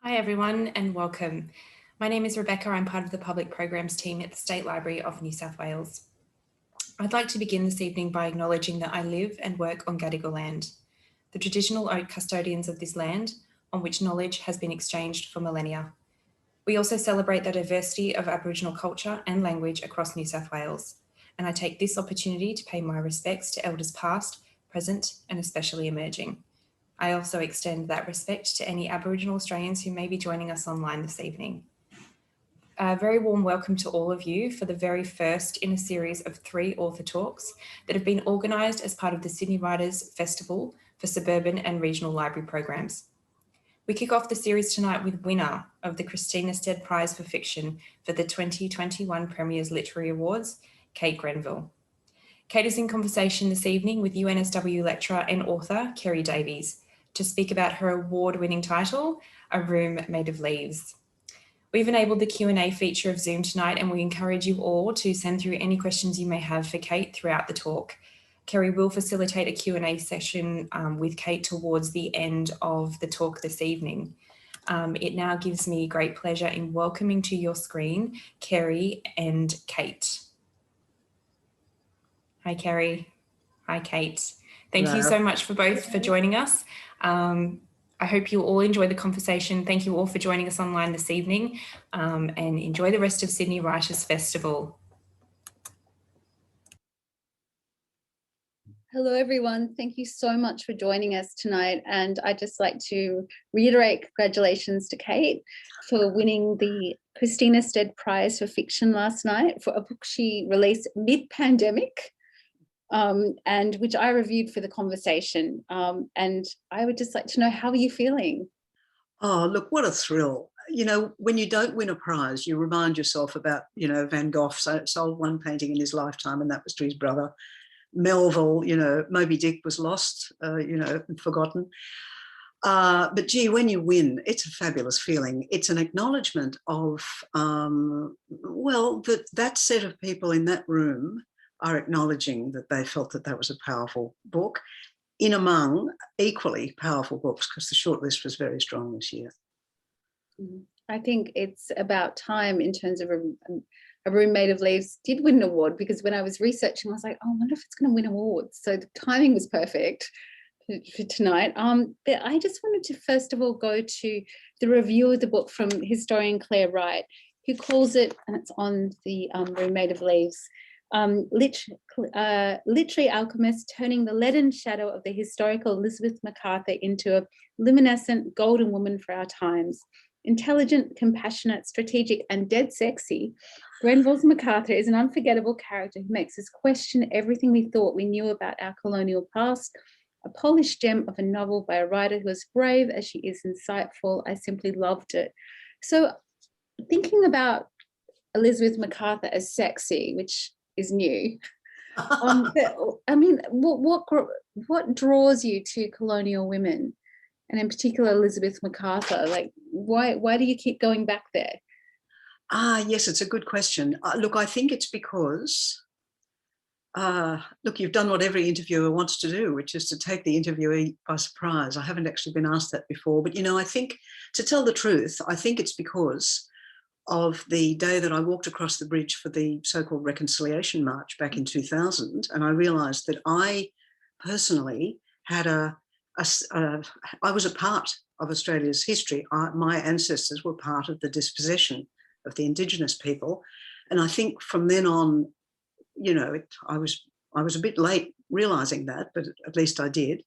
Hi everyone and welcome. My name is Rebecca. I'm part of the public programs team at the State Library of New South Wales. I'd like to begin this evening by acknowledging that I live and work on Gadigal land, the traditional custodians of this land on which knowledge has been exchanged for millennia. We also celebrate the diversity of Aboriginal culture and language across New South Wales, and I take this opportunity to pay my respects to elders past, present and especially emerging. I also extend that respect to any Aboriginal Australians who may be joining us online this evening. A very warm welcome to all of you for the very first in a series of 3 author talks that have been organised as part of the Sydney Writers' Festival for Suburban and Regional Library Programs. We kick off the series tonight with winner of the Christina Stead Prize for Fiction for the 2021 Premier's Literary Awards, Kate Grenville. Kate is in conversation this evening with UNSW lecturer and author Kerrie Davies to speak about her award-winning title, A Room Made of Leaves. We've enabled the Q&A feature of Zoom tonight, and we encourage you all to send through any questions you may have for Kate throughout the talk. Kerrie will facilitate a Q&A session with Kate towards the end of the talk this evening. It now gives me great pleasure in welcoming to your screen Kerrie and Kate. Hi, Kerrie. Hi, Kate. Thank you so much for both for joining us. I hope you all enjoy the conversation. Thank you all for joining us online this evening and enjoy the rest of Sydney Writers' Festival. Hello, everyone. Thank you so much for joining us tonight. And I'd just like to reiterate congratulations to Kate for winning the Christina Stead Prize for Fiction last night for a book she released mid-pandemic. And which I reviewed for the conversation. And I would just like to know, how are you feeling? Oh, look, what a thrill. You know, when you don't win a prize, you remind yourself about, Van Gogh sold one painting in his lifetime, and that was to his brother. Melville, Moby Dick was lost, and forgotten. But gee, when you win, it's a fabulous feeling. It's an acknowledgement of, that set of people in that room are acknowledging that they felt that that was a powerful book in among equally powerful books, because the shortlist was very strong this year. I think it's about time in terms of A Room Made of Leaves did win an award, because when I was researching, I was like, oh, I wonder if it's going to win awards. So the timing was perfect for tonight. But I just wanted to first of all go to the review of the book from historian Claire Wright, who calls it, and it's on the Room Made of Leaves, literary alchemist turning the leaden shadow of the historical Elizabeth Macarthur into a luminescent golden woman for our times. Intelligent, compassionate, strategic, and dead sexy, Grenville's Macarthur is an unforgettable character who makes us question everything we thought we knew about our colonial past. A polished gem of a novel by a writer who is brave as she is insightful. I simply loved it. So thinking about Elizabeth Macarthur as sexy, which is new. I mean, what draws you to colonial women, and in particular Elizabeth Macarthur? Like, why do you keep going back there? Yes, it's a good question. Look, I think it's because, you've done what every interviewer wants to do, which is to take the interviewee by surprise. I haven't actually been asked that before, but I think, to tell the truth, I think it's because of the day that I walked across the bridge for the so-called Reconciliation March back in 2000, and I realised that I personally had I was a part of Australia's history. My ancestors were part of the dispossession of the Indigenous people, and I think from then on, I was a bit late realising that, but at least I did.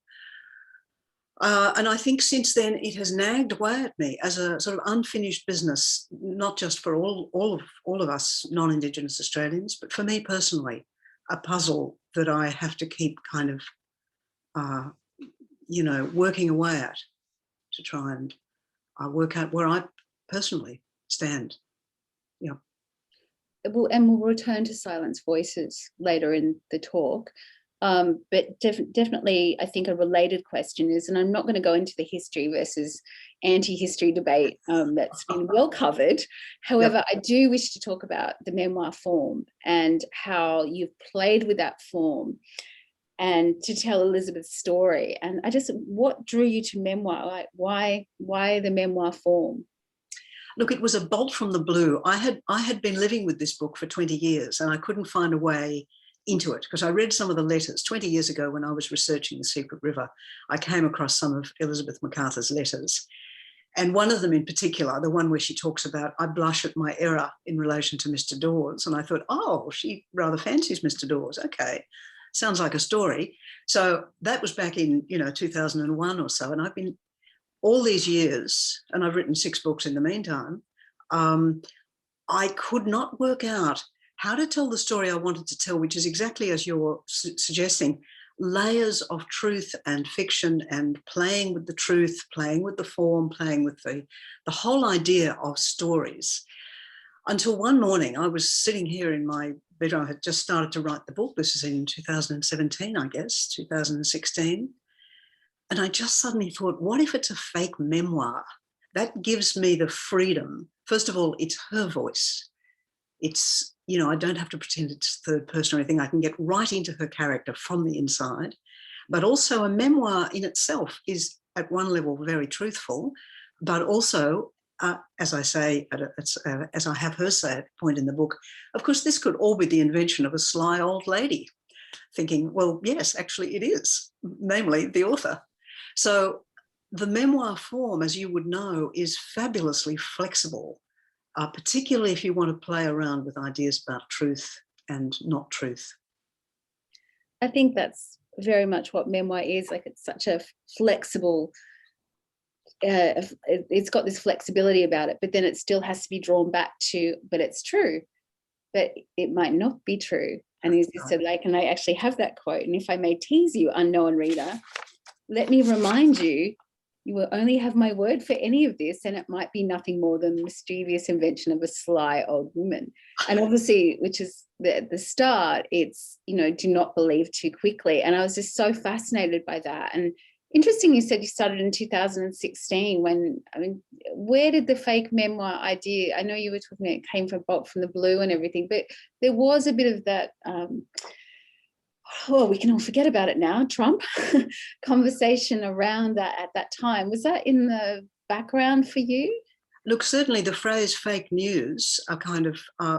And I think since then it has nagged away at me as a sort of unfinished business, not just for all of us non-Indigenous Australians, but for me personally, a puzzle that I have to keep kind of, working away at to try and work out where I personally stand. Yeah. And we'll return to Silence Voices later in the talk. But definitely, I think a related question is, and I'm not going to go into the history versus anti-history debate that's been well covered. However, I do wish to talk about the memoir form and how you've played with that form and to tell Elizabeth's story. And what drew you to memoir? Like, why the memoir form? Look, it was a bolt from the blue. I had been living with this book for 20 years and I couldn't find a way into it because I read some of the letters 20 years ago when I was researching The Secret River. I came across some of Elizabeth Macarthur's letters, and one of them in particular, the one where she talks about, I blush at my error in relation to Mr. Dawes. And I thought, oh, she rather fancies Mr. Dawes. Okay, sounds like a story. So that was back in, 2001 or so. And I've been all these years, and I've written 6 books in the meantime, I could not work out how to tell the story I wanted to tell, which is exactly as you're suggesting, layers of truth and fiction and playing with the truth, playing with the form, playing with the whole idea of stories. Until one morning, I was sitting here in my bedroom. I had just started to write the book. This is in 2017, I guess, 2016. And I just suddenly thought, what if it's a fake memoir? That gives me the freedom. First of all, it's her voice. It's, I don't have to pretend it's third person or anything. I can get right into her character from the inside. But also a memoir in itself is at one level very truthful, but also, as I say, as I have her say at a point in the book, of course, this could all be the invention of a sly old lady thinking, well, yes, actually it is, namely the author. So the memoir form, as you would know, is fabulously flexible. Particularly if you want to play around with ideas about truth and not truth. I think that's very much what memoir is. Like, it's such a flexible, it's got this flexibility about it, but then it still has to be drawn back to, but it's true, but it might not be true. And as you said, like, and I actually have that quote, and if I may tease you, unknown reader, let me remind you, you will only have my word for any of this, and it might be nothing more than the mischievous invention of a sly old woman. And obviously, which is at the start, it's, do not believe too quickly. And I was just so fascinated by that. And interesting, you said you started in 2016 where did the fake memoir idea, I know you were talking about it came from bolt from the blue and everything, but there was a bit of that, we can all forget about it now, Trump conversation around that at that time. Was that in the background for you? Look, certainly the phrase fake news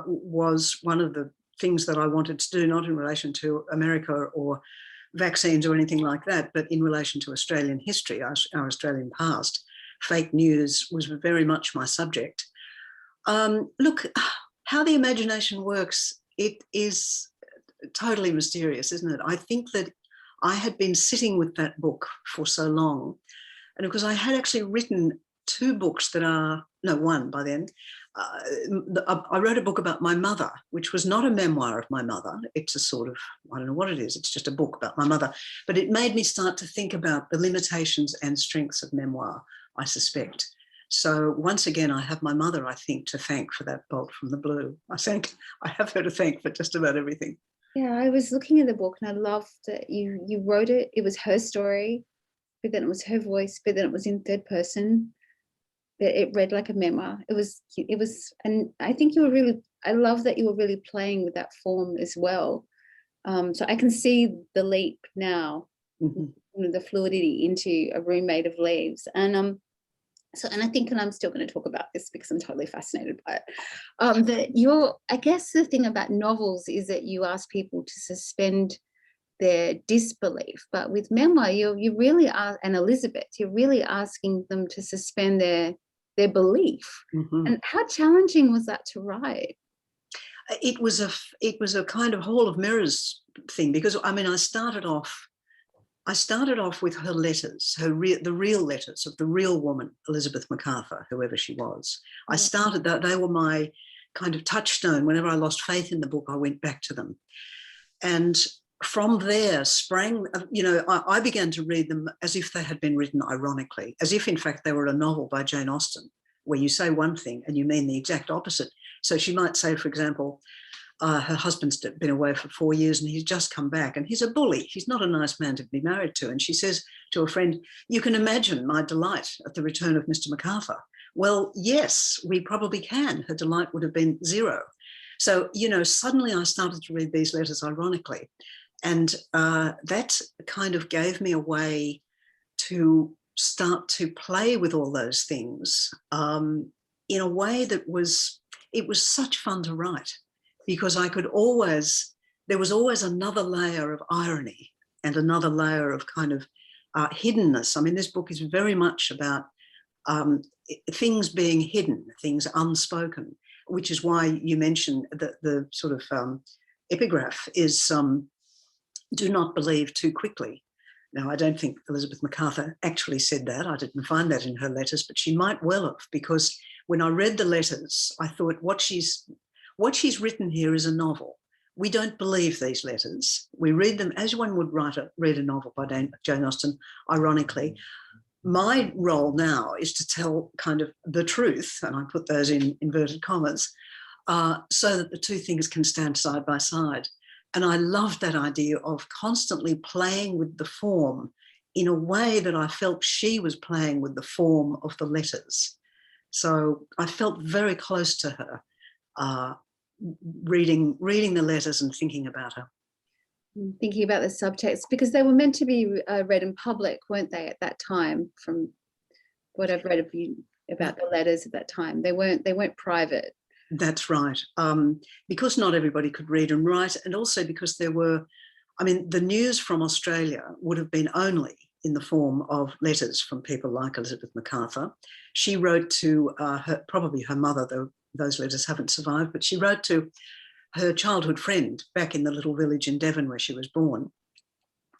was one of the things that I wanted to do, not in relation to America or vaccines or anything like that, but in relation to Australian history, our Australian past. Fake news was very much my subject. Look, how the imagination works, it is totally mysterious, isn't it? I think that I had been sitting with that book for so long, and because I had actually written 2 books one by then. I wrote a book about my mother, which was not a memoir of my mother. It's a sort of, I don't know what it is. It's just a book about my mother. But it made me start to think about the limitations and strengths of memoir, I suspect. So once again, I have my mother, I think, to thank for that bolt from the blue. I have her to thank for just about everything. Yeah, I was looking at the book and I loved that you wrote it. It was her story, but then it was her voice, but then it was in third person. But it read like a memoir. It was, and I think I love that you were really playing with that form as well. So I can see the leap now, the fluidity into A Room Made of Leaves. And I think, and I'm still going to talk about this because I'm totally fascinated by it, that I guess the thing about novels is that you ask people to suspend their disbelief, but with memoir, you really are, and Elizabeth, you're really asking them to suspend their belief. And how challenging was that to write? It was a kind of hall of mirrors thing, because I started off with her letters, the real letters of the real woman, Elizabeth Macarthur, whoever she was. I started that. They were my kind of touchstone. Whenever I lost faith in the book, I went back to them. And from there sprang, I began to read them as if they had been written ironically, as if, in fact, they were a novel by Jane Austen, where you say one thing and you mean the exact opposite. So she might say, for example, her husband's been away for 4 years and he's just come back and he's a bully. He's not a nice man to be married to. And she says to a friend, you can imagine my delight at the return of Mr. Macarthur. Well, yes, we probably can. Her delight would have been 0. So, suddenly I started to read these letters ironically. And that kind of gave me a way to start to play with all those things in a way that it was such fun to write, because there was always another layer of irony and another layer of kind of hiddenness. I mean, this book is very much about things being hidden, things unspoken, which is why you mentioned that the sort of epigraph is do not believe too quickly. Now, I don't think Elizabeth Macarthur actually said that. I didn't find that in her letters, but she might well have, because when I read the letters, I thought what she's written here is a novel. We don't believe these letters. We read them as one would read a novel by Jane Austen, ironically. My role now is to tell kind of the truth, and I put those in inverted commas, so that the two things can stand side by side. And I loved that idea of constantly playing with the form in a way that I felt she was playing with the form of the letters. So I felt very close to her, reading the letters and thinking about her. Thinking about the subtext, because they were meant to be read in public, weren't they, at that time? From what I've read about the letters at that time, they weren't private. That's right. Because not everybody could read and write, and also because there were, I mean, the news from Australia would have been only in the form of letters from people like Elizabeth Macarthur. She wrote to probably her mother, though those letters haven't survived, but she wrote to her childhood friend back in the little village in Devon where she was born.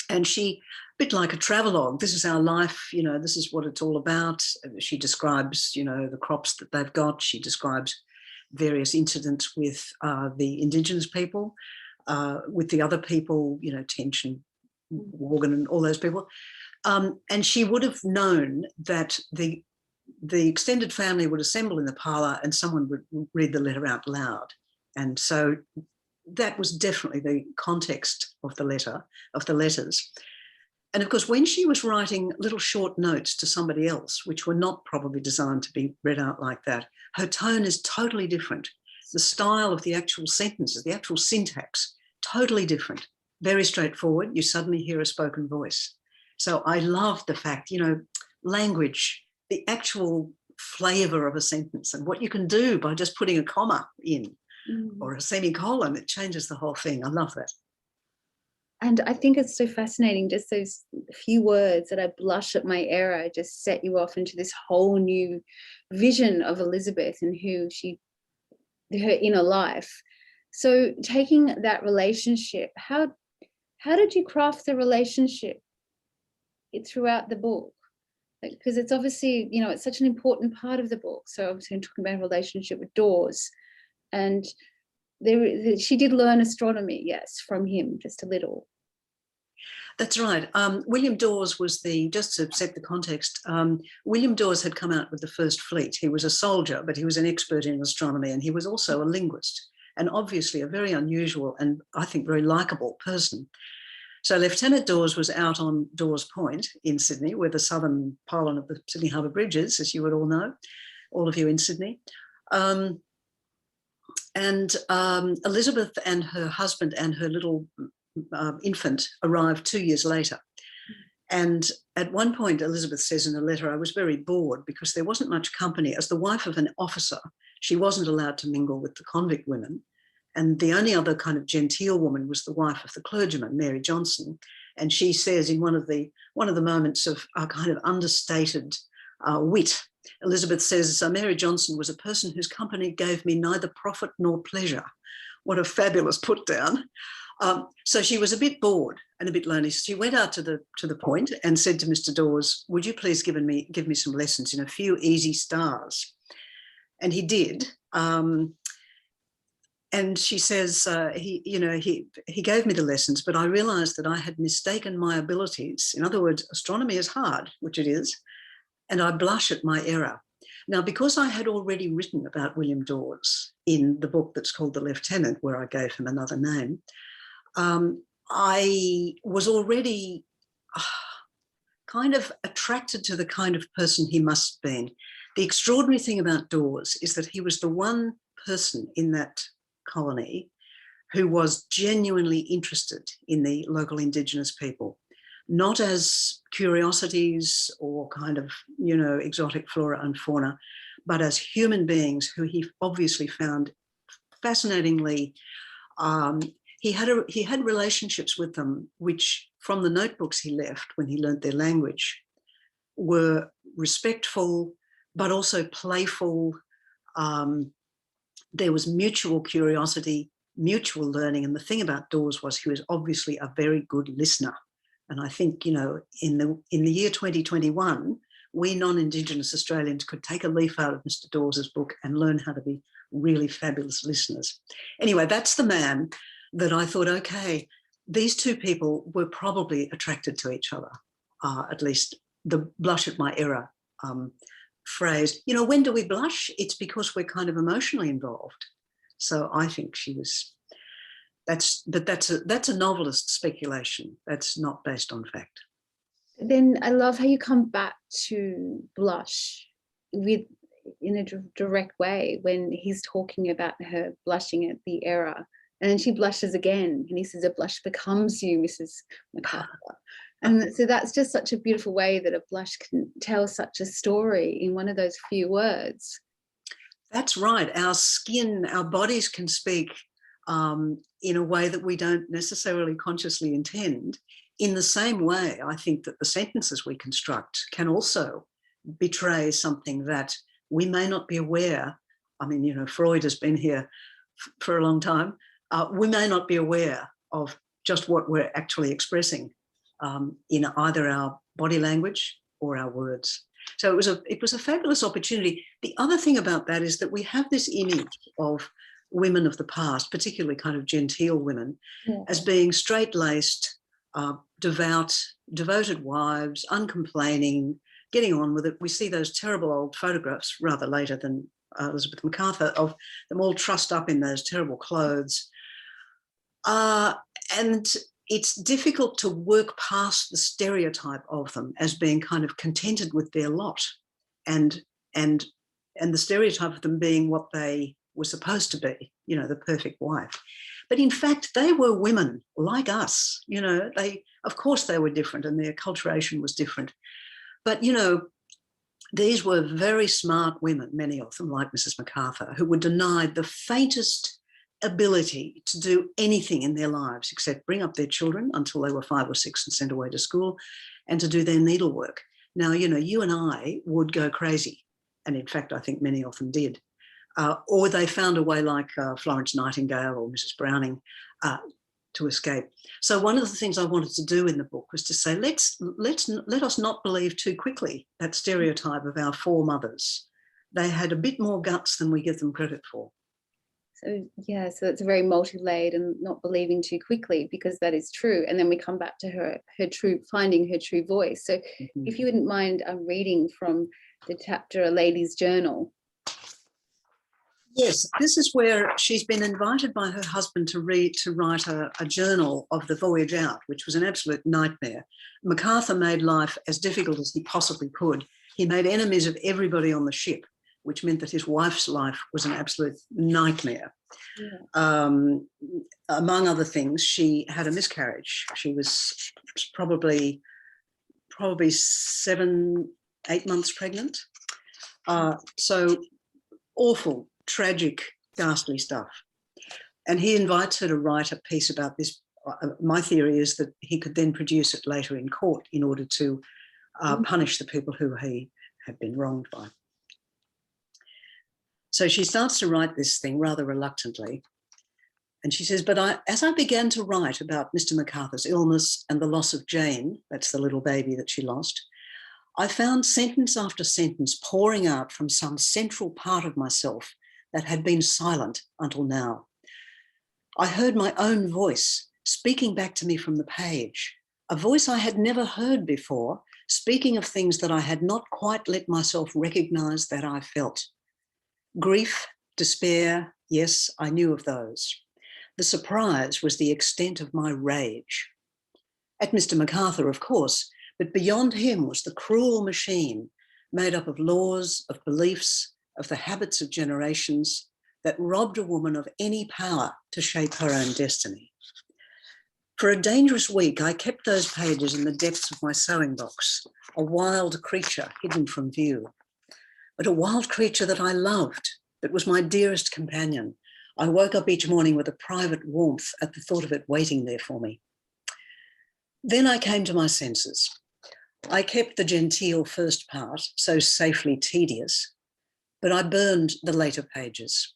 And she, a bit like a travelogue, this is our life, you know, this is what it's all about. She describes, you know, the crops that they've got. She describes various incidents with the Indigenous people, with the other people, you know, Tench and Morgan and all those people. And she would have known that the extended family would assemble in the parlour and someone would read the letter out loud. And so that was definitely the context of the letters. And of course, when she was writing little short notes to somebody else, which were not probably designed to be read out like that, her tone is totally different. The style of the actual sentences, the actual syntax, totally different. Very straightforward. You suddenly hear a spoken voice. So I love the fact, you know, language, the actual flavour of a sentence and what you can do by just putting a comma in or a semicolon, it changes the whole thing. I love that. And I think it's so fascinating, just those few words that I blush at my error just set you off into this whole new vision of Elizabeth and her inner life. So taking that relationship, how did you craft the relationship throughout the book? Because it's obviously, you know, it's such an important part of the book. So obviously I'm talking about a relationship with Dawes. And she did learn astronomy, yes, from him, just a little. That's right. William Dawes was just to set the context, William Dawes had come out with the first fleet. He was a soldier, but he was an expert in astronomy, and he was also a linguist, and obviously a very unusual and I think very likeable person. So Lieutenant Dawes was out on Dawes Point in Sydney, where the southern pylon of the Sydney Harbour Bridge is, as you would all know, all of you in Sydney. And Elizabeth and her husband and her little infant arrived 2 years later. And at one point, Elizabeth says in a letter, I was very bored because there wasn't much company. As the wife of an officer, she wasn't allowed to mingle with the convict women. And the only other kind of genteel woman was the wife of the clergyman, Mary Johnson. And she says in one of the moments of a kind of understated wit, Elizabeth says, Mary Johnson was a person whose company gave me neither profit nor pleasure. What a fabulous put down. So she was a bit bored and a bit lonely. So she went out to the point and said to Mr. Dawes, would you please give me some lessons in a few easy stars? And he did. And she says, he gave me the lessons, but I realised that I had mistaken my abilities. In other words, astronomy is hard, which it is, and I blush at my error. Now, because I had already written about William Dawes in the book that's called The Lieutenant, where I gave him another name, I was already kind of attracted to the kind of person he must have been. The extraordinary thing about Dawes is that he was the one person in that colony who was genuinely interested in the local Indigenous people, not as curiosities or kind of, exotic flora and fauna, but as human beings who he obviously found fascinatingly. He had relationships with them, which from the notebooks he left when he learnt their language were respectful, but also playful. There was mutual curiosity, mutual learning. And the thing about Dawes was he was obviously a very good listener. And I think, you know, in the year 2021, we non-Indigenous Australians could take a leaf out of Mr. Dawes's book and learn how to be really fabulous listeners. Anyway, that's the man that I thought, okay, these two people were probably attracted to each other, at least the blush at my error phrase. You know, when do we blush? It's because we're kind of emotionally involved. So I think she was, that's a novelist's speculation. That's not based on fact. Then I love how you come back to blush in a direct way when he's talking about her blushing at the error. And then she blushes again. And he says, a blush becomes you, Mrs. Macarthur. And so that's just such a beautiful way that a blush can tell such a story in one of those few words. That's right. Our skin, our bodies can speak in a way that we don't necessarily consciously intend. In the same way, I think that the sentences we construct can also betray something that we may not be aware. I mean, you know, Freud has been here for a long time. We may not be aware of just what we're actually expressing in either our body language or our words. So it was a fabulous opportunity. The other thing about that is that we have this image of women of the past, particularly kind of genteel women, as being straight-laced, devout, devoted wives, uncomplaining, getting on with it. We see those terrible old photographs rather later than Elizabeth Macarthur of them all trussed up in those terrible clothes. And it's difficult to work past the stereotype of them as being kind of contented with their lot and the stereotype of them being what they were supposed to be, you know, the perfect wife. But in fact, they were women like us, you know, of course they were different and their acculturation was different. But, you know, these were very smart women, many of them, like Mrs. Macarthur, who were denied the faintest ability to do anything in their lives except bring up their children until they were 5 or 6 and sent away to school and to do their needlework. Now, you know, you and I would go crazy. And in fact, I think many of them did. Or they found a way like Florence Nightingale or Mrs. Browning to escape. So one of the things I wanted to do in the book was to say, let us not believe too quickly that stereotype of our foremothers. They had a bit more guts than we give them credit for. So yeah, so it's very multi-layered and not believing too quickly, because that is true. And then we come back to her finding her true voice. So if you wouldn't mind reading from the chapter, A Lady's Journal. Yes, this is where she's been invited by her husband to write a journal of the voyage out, which was an absolute nightmare. Macarthur made life as difficult as he possibly could. He made enemies of everybody on the ship, which meant that his wife's life was an absolute nightmare. Yeah. Among other things, she had a miscarriage. She was probably 7-8 months pregnant. So awful, tragic, ghastly stuff. And he invites her to write a piece about this. My theory is that he could then produce it later in court in order to punish the people who he had been wronged by. So she starts to write this thing rather reluctantly. And she says, but as I began to write about Mr. Macarthur's illness and the loss of Jane, that's the little baby that she lost, I found sentence after sentence pouring out from some central part of myself that had been silent until now. I heard my own voice speaking back to me from the page, a voice I had never heard before, speaking of things that I had not quite let myself recognize that I felt. Grief, despair, yes, I knew of those. The surprise was the extent of my rage. At Mr. Macarthur, of course, but beyond him was the cruel machine made up of laws, of beliefs, of the habits of generations that robbed a woman of any power to shape her own destiny. For a dangerous week, I kept those pages in the depths of my sewing box, a wild creature hidden from view. but a wild creature that I loved, that was my dearest companion. I woke up each morning with a private warmth at the thought of it waiting there for me. Then I came to my senses. I kept the genteel first part, so safely tedious, but I burned the later pages.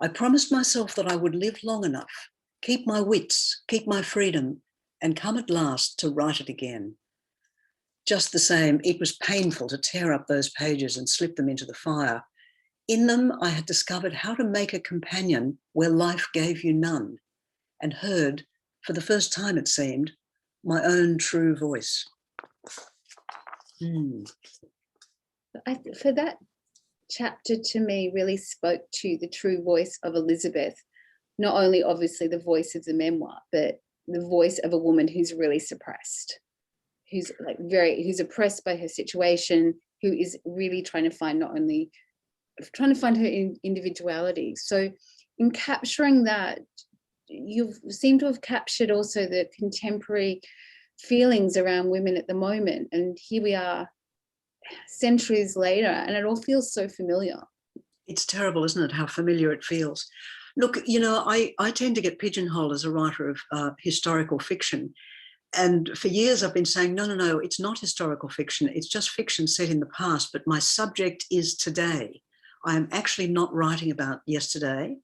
I promised myself that I would live long enough, keep my wits, keep my freedom, and come at last to write it again. Just the same, it was painful to tear up those pages and slip them into the fire. In them, I had discovered how to make a companion where life gave you none, and heard, for the first time it seemed, my own true voice. For that chapter, to me, really spoke to the true voice of Elizabeth, not only obviously the voice of the memoir, but the voice of a woman who's really suppressed, who's who's oppressed by her situation, who is really trying to find her individuality. So in capturing that, you seem to have captured also the contemporary feelings around women at the moment. And here we are centuries later, and it all feels so familiar. It's terrible, isn't it, how familiar it feels? Look, you know, I tend to get pigeonholed as a writer of historical fiction. And for years I've been saying, no, it's not historical fiction. It's just fiction set in the past, but my subject is today. I am actually not writing about yesterday.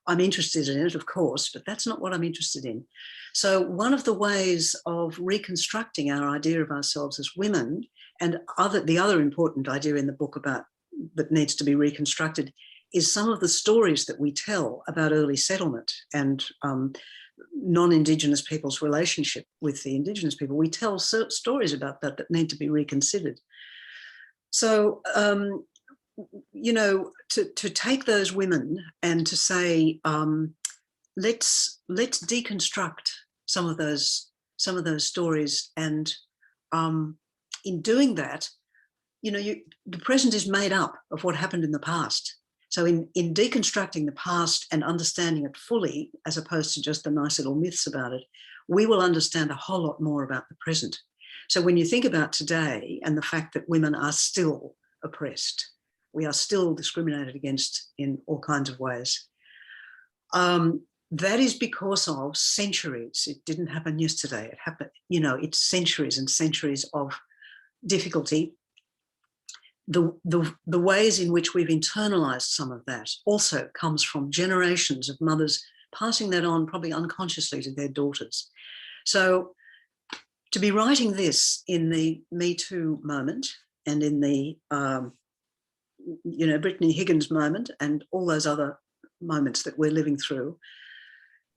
I'm interested in it, of course, but that's not what I'm interested in. So one of the ways of reconstructing our idea of ourselves as women, and the other important idea in the book about that needs to be reconstructed, is some of the stories that we tell about early settlement and non-Indigenous people's relationship with the Indigenous people. We tell stories about that need to be reconsidered. So, you know, to take those women and to say, let's deconstruct some of those stories, and in doing that, you know, the present is made up of what happened in the past. So in deconstructing the past and understanding it fully, as opposed to just the nice little myths about it, we will understand a whole lot more about the present. So when you think about today and the fact that women are still oppressed, we are still discriminated against in all kinds of ways, that is because of centuries. It didn't happen yesterday. It happened, you know, it's centuries and centuries of difficulty. The ways in which we've internalized some of that also comes from generations of mothers passing that on, probably unconsciously, to their daughters. So to be writing this in the Me Too moment and in the, you know, Brittany Higgins moment and all those other moments that we're living through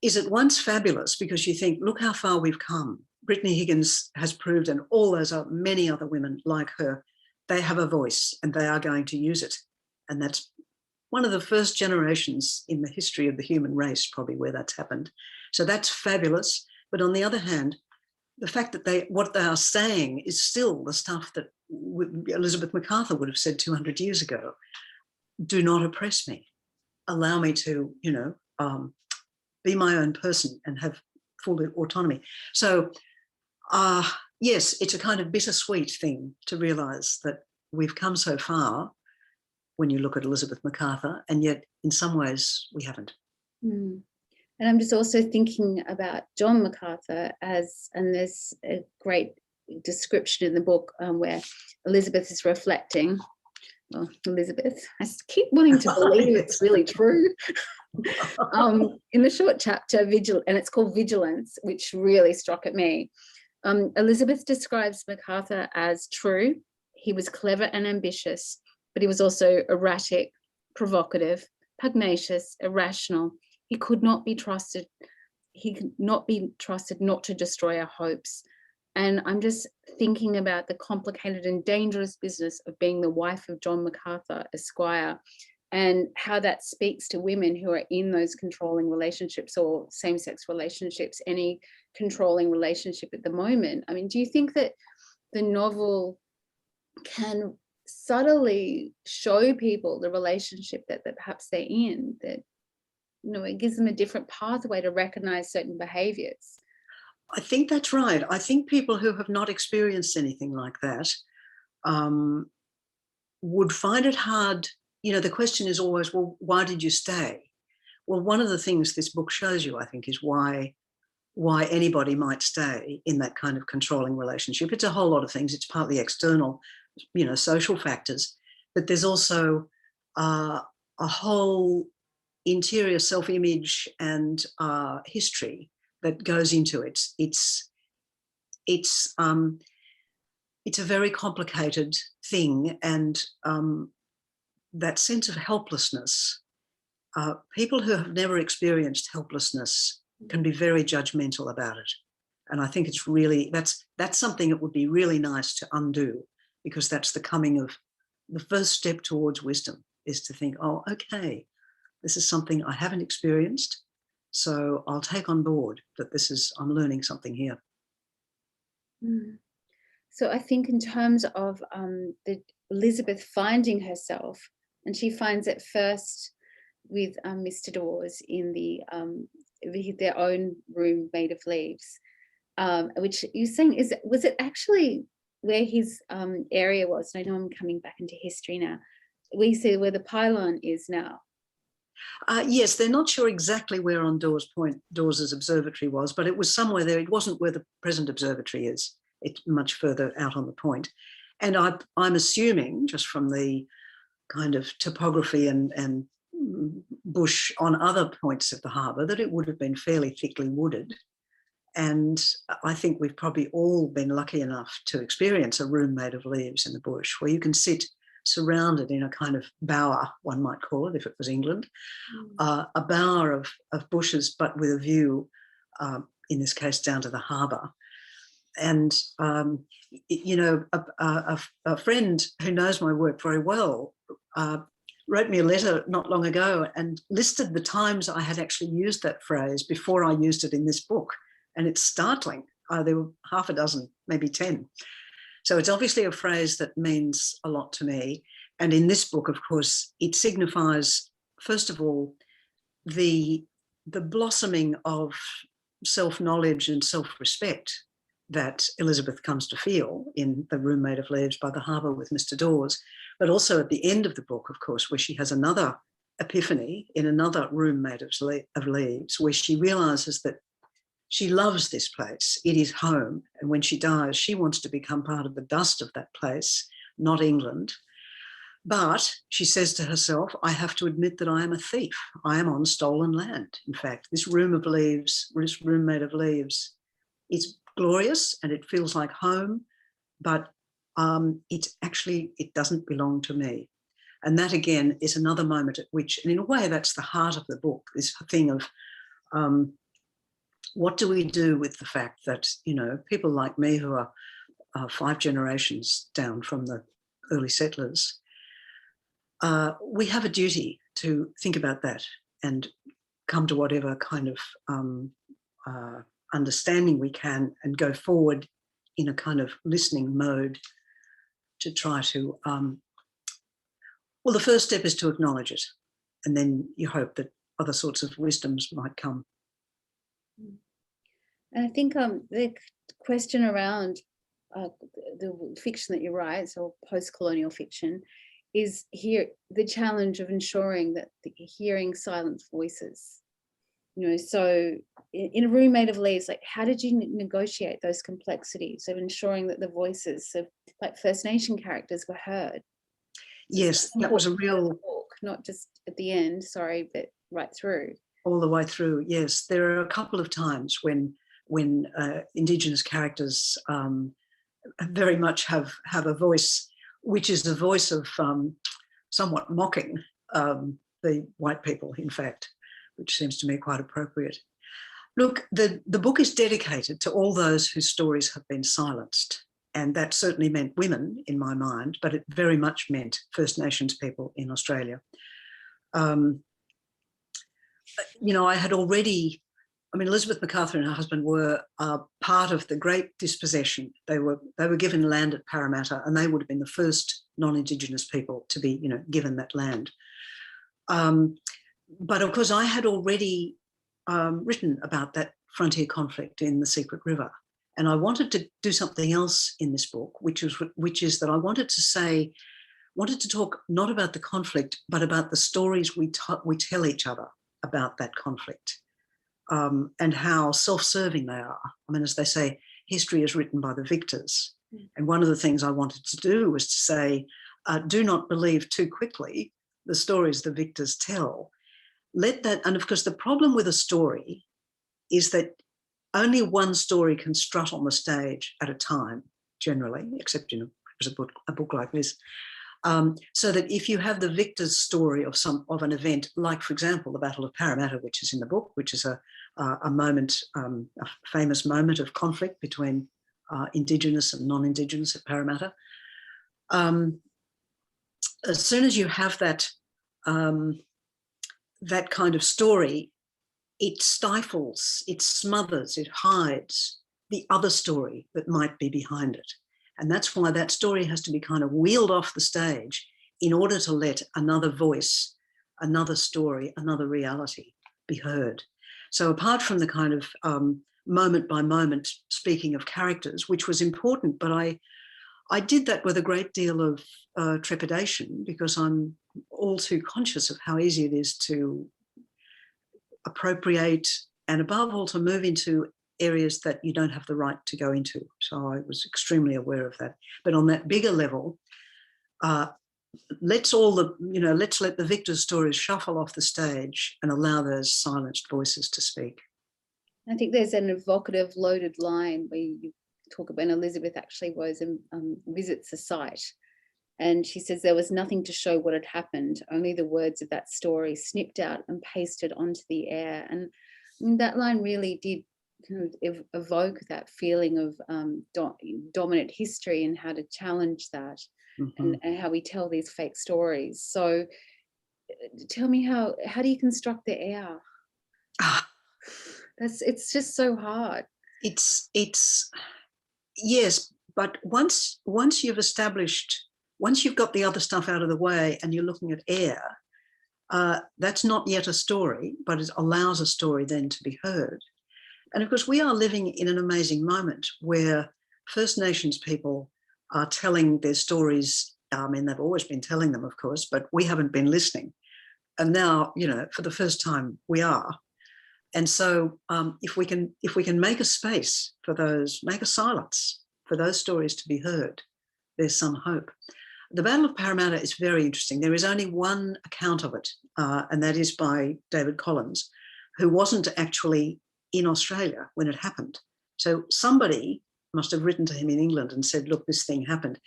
is at once fabulous, because you think, look how far we've come. Brittany Higgins has proved, and all those many other women like her, they have a voice and they are going to use it. And that's one of the first generations in the history of the human race, probably, where that's happened. So that's fabulous. But on the other hand, the fact that what they are saying is still the stuff that Elizabeth Macarthur would have said 200 years ago. Do not oppress me. Allow me to, you know, be my own person and have full autonomy. So yes, it's a kind of bittersweet thing to realise that we've come so far when you look at Elizabeth Macarthur, and yet in some ways we haven't. And I'm just also thinking about John Macarthur and there's a great description in the book where Elizabeth is reflecting. Well, Elizabeth, I keep wanting to believe it's really true. In the short chapter, and it's called Vigilance, which really struck at me. Elizabeth describes Macarthur as true. He was clever and ambitious, but he was also erratic, provocative, pugnacious, irrational. He could not be trusted. He could not be trusted not to destroy our hopes. And I'm just thinking about the complicated and dangerous business of being the wife of John Macarthur, Esquire, and how that speaks to women who are in those controlling relationships or same-sex relationships, any controlling relationship at the moment. I mean, do you think that the novel can subtly show people the relationship that perhaps they're in, that, you know, it gives them a different pathway to recognize certain behaviors? I think that's right. I think people who have not experienced anything like that would find it hard. You know, the question is always, well, why did you stay? Well, one of the things this book shows you, I think, is why anybody might stay in that kind of controlling relationship. It's a whole lot of things. It's partly external, you know, social factors, but there's also a whole interior self-image and history that goes into it. It's a very complicated thing, and that sense of helplessness. People who have never experienced helplessness can be very judgmental about it, and I think it's really that's something that would be really nice to undo, because that's the first step towards wisdom, is to think, oh, okay, this is something I haven't experienced, so I'll take on board that I'm learning something here. So I think in terms of Elizabeth finding herself, and she finds it first with Mr. Dawes in their own room made of leaves, which you're saying was it actually where his area was? And I know I'm coming back into history now. We see where the pylon is now. Yes, they're not sure exactly where on Dawes's observatory was, but it was somewhere there. It wasn't where the present observatory is. It's much further out on the point. And I'm assuming, just from the kind of topography and bush on other points of the harbour, that it would have been fairly thickly wooded. And I think we've probably all been lucky enough to experience a room made of leaves in the bush, where you can sit surrounded in a kind of bower, one might call it if it was England, a bower of bushes, but with a view, in this case, down to the harbour. And, you know, a friend who knows my work very well wrote me a letter not long ago and listed the times I had actually used that phrase before I used it in this book. And it's startling. There were half a dozen, maybe 10. So it's obviously a phrase that means a lot to me. And in this book, of course, it signifies, first of all, the blossoming of self-knowledge and self-respect that Elizabeth comes to feel in the room made of leaves by the harbour with Mr. Dawes, but also at the end of the book, of course, where she has another epiphany in another room made of leaves, where she realises that she loves this place. It is home. And when she dies, she wants to become part of the dust of that place, not England. But she says to herself, I have to admit that I am a thief. I am on stolen land. In fact, this room made of leaves, it's glorious and it feels like home, but it doesn't belong to me. And that again is another moment at which, and in a way that's the heart of the book, this thing of what do we do with the fact that, you know, people like me who are 5 generations down from the early settlers, we have a duty to think about that and come to whatever kind of understanding we can and go forward in a kind of listening mode to try to, well, the first step is to acknowledge it, and then you hope that other sorts of wisdoms might come. And I think the question around the fiction that you write, so post-colonial fiction, is here the challenge of ensuring that hearing silent voices. You know, so in a room made of leaves, like how did you negotiate those complexities of ensuring that the voices of like First Nation characters were heard? Yes, that was a real book, not just at the end, sorry, but right through. All the way through, yes. There are a couple of times when Indigenous characters very much have a voice, which is the voice of somewhat mocking the white people, in fact, which seems to me quite appropriate. Look, the book is dedicated to all those whose stories have been silenced. And that certainly meant women in my mind, but it very much meant First Nations people in Australia. You know, I had already, I mean, Elizabeth Macarthur and her husband were part of the Great Dispossession. They were given land at Parramatta, and they would have been the first non-Indigenous people to be, you know, given that land. But of course, I had already written about that frontier conflict in the Secret River, and I wanted to do something else in this book, which is that I wanted to say wanted to talk not about the conflict, but about the stories we tell each other about that conflict, and how self-serving they are. I mean, as they say, history is written by the victors. And one of the things I wanted to do was to say, do not believe too quickly the stories the victors tell. Let that, and of course, the problem with a story is that only one story can strut on the stage at a time, generally, except, you know, a book like this. So that if you have the victor's story of an event, like, for example, the Battle of Parramatta, which is in the book, which is a moment, a famous moment of conflict between Indigenous and non-Indigenous at Parramatta. As soon as you have that, that kind of story, it stifles, it smothers, it hides the other story that might be behind it. And that's why that story has to be kind of wheeled off the stage in order to let another voice, another story, another reality be heard. So apart from the kind of moment by moment speaking of characters, which was important, but I did that with a great deal of trepidation, because I'm all too conscious of how easy it is to appropriate and above all to move into areas that you don't have the right to go into. So I was extremely aware of that. But on that bigger level, let's let the victor's stories shuffle off the stage and allow those silenced voices to speak. I think there's an evocative, loaded line where you talk about when Elizabeth actually was and visits the site. And she says there was nothing to show what had happened, only the words of that story snipped out and pasted onto the air. And that line really did kind of evoke that feeling of dominant history and how to challenge that, and how we tell these fake stories. So tell me, how do you construct the air? It's just so hard. It's yes, but once you've established, once you've got the other stuff out of the way and you're looking at air, that's not yet a story, but it allows a story then to be heard. And of course, we are living in an amazing moment where First Nations people are telling their stories. I mean, they've always been telling them, of course, but we haven't been listening. And now, you know, for the first time, we are. And so if we can make a space for those, make a silence for those stories to be heard, there's some hope. The Battle of Parramatta is very interesting. There is only one account of it, and that is by David Collins, who wasn't actually in Australia when it happened. So somebody must have written to him in England and said, look, this thing happened.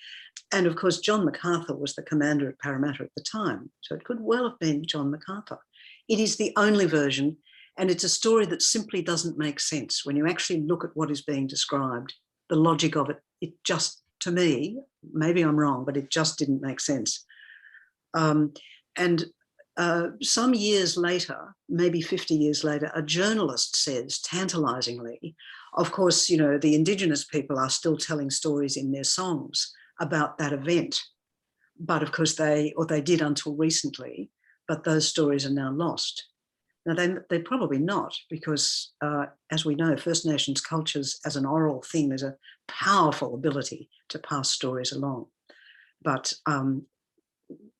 And of course, John Macarthur was the commander at Parramatta at the time. So it could well have been John Macarthur. It is the only version, and it's a story that simply doesn't make sense. When you actually look at what is being described, the logic of it, it just, to me, maybe I'm wrong, but it just didn't make sense. Some years later, maybe 50 years later, a journalist says, tantalisingly, of course, you know, the Indigenous people are still telling stories in their songs about that event. But of course they did until recently, but those stories are now lost. Now, they're probably not, because as we know, First Nations cultures as an oral thing, there's a powerful ability to pass stories along. But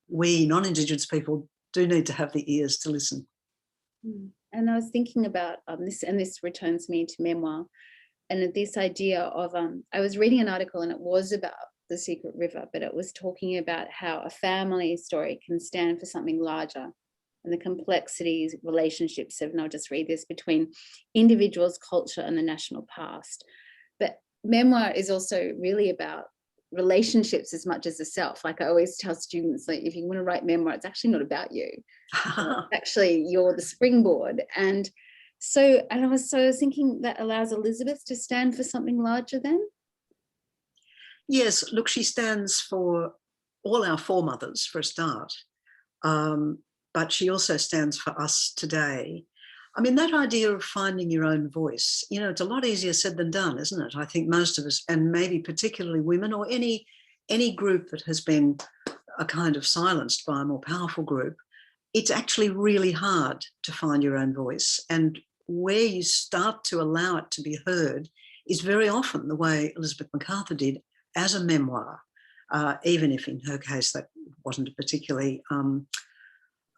we non-Indigenous people do need to have the ears to listen. And I was thinking about this, and this returns me to memoir, and this idea of, I was reading an article and it was about the Secret River, but it was talking about how a family story can stand for something larger, and the complexities, relationships of, and I'll just read this, between individuals, culture and the national past. But memoir is also really about relationships as much as the self. Like I always tell students, like, if you want to write memoir, it's actually not about you. Actually, you're the springboard. And so, I was thinking that allows Elizabeth to stand for something larger then? Yes, look, she stands for all our foremothers for a start, but she also stands for us today. I mean, that idea of finding your own voice, you know, it's a lot easier said than done, isn't it? I think most of us, and maybe particularly women or any group that has been a kind of silenced by a more powerful group, it's actually really hard to find your own voice. And where you start to allow it to be heard is very often the way Elizabeth Macarthur did, as a memoir, even if in her case that wasn't particularly,